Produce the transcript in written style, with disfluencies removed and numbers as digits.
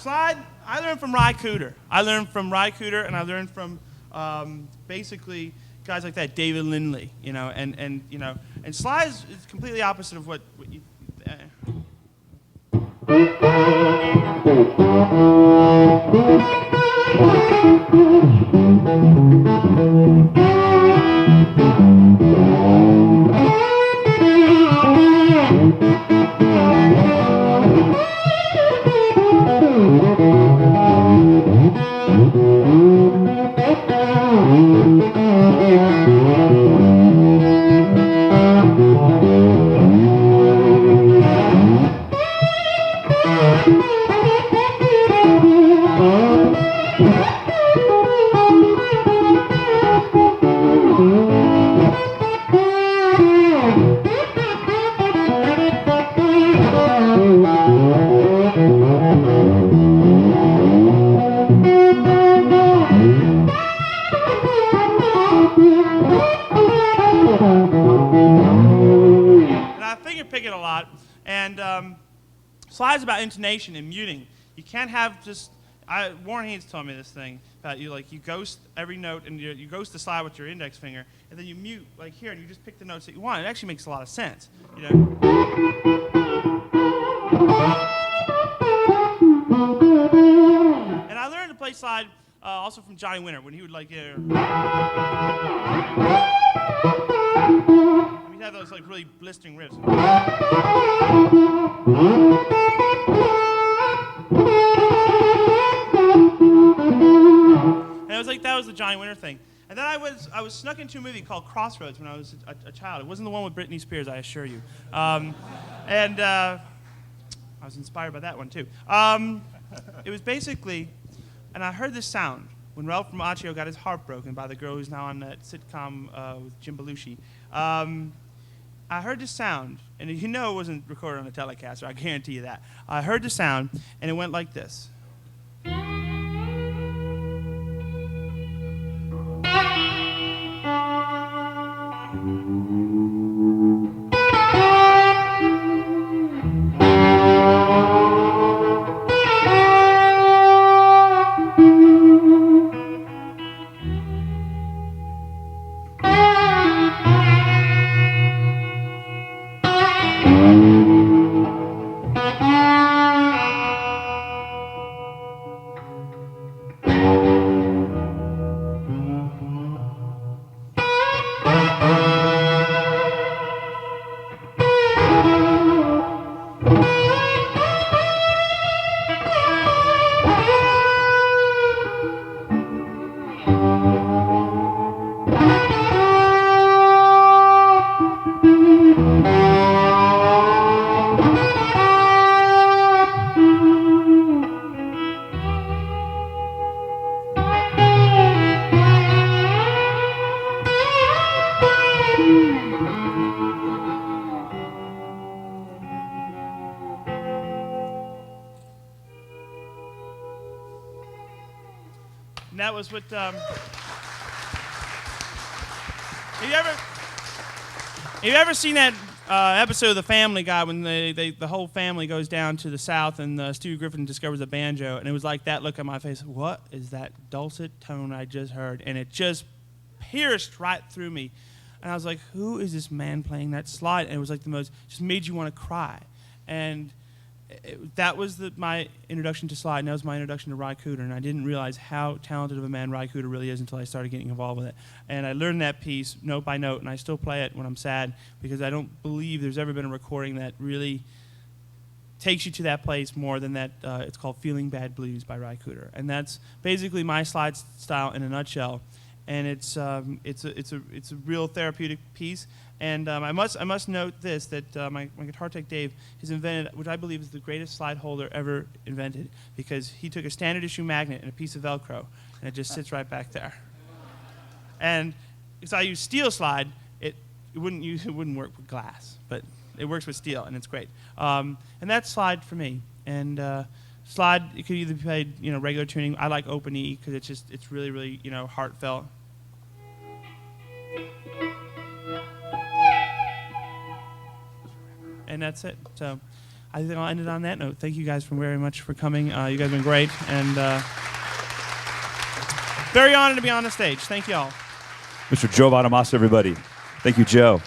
Slide, I learned from Ry Cooder. I learned from Ry Cooder, and I learned from basically guys like that, David Lindley, and slide is completely opposite of what you. Slide's about intonation and muting. You can't have just. Warren Haynes told me this thing about you ghost every note and you ghost the slide with your index finger, and then you mute like here, and you just pick the notes that you want. It actually makes a lot of sense, And I learned to play slide also from Johnny Winter when he would he'd have those really blistering riffs. And it was that was the Johnny Winter thing. And then I was snuck into a movie called Crossroads when I was a child. It wasn't the one with Britney Spears, I assure you. I was inspired by that one too. It was basically, and I heard this sound when Ralph Macchio got his heart broken by the girl who's now on that sitcom with Jim Belushi. I heard this sound, and it wasn't recorded on a Telecaster, I guarantee you that. I heard the sound, and it went like this. And that was what. Have you ever seen that episode of The Family Guy when the whole family goes down to the South and Stewie Griffin discovers a banjo, and it was like that look on my face. What is that dulcet tone I just heard? And it just pierced right through me. And I was like, who is this man playing that slide? And it was just made you want to cry. And that was my introduction to slide, and that was my introduction to Ry Cooder, and I didn't realize how talented of a man Ry Cooder really is until I started getting involved with it. And I learned that piece note by note, and I still play it when I'm sad, because I don't believe there's ever been a recording that really takes you to that place more than that. It's called Feeling Bad Blues by Ry Cooder, and that's basically my slide style in a nutshell. And it's a real therapeutic piece. And I must note this, that my guitar tech Dave has invented, which I believe is the greatest slide holder ever invented, because he took a standard issue magnet and a piece of Velcro, and it just sits right back there. And if I use steel slide, it wouldn't work with glass, but it works with steel, and it's great. And that's slide for me. And slide, it could either be played, regular tuning. I like open E because it's really, really, heartfelt. And that's it. So I think I'll end it on that note. Thank you guys very much for coming. You guys have been great, and very honored to be on the stage. Thank you all. Mr. Joe Bonamassa, everybody. Thank you, Joe.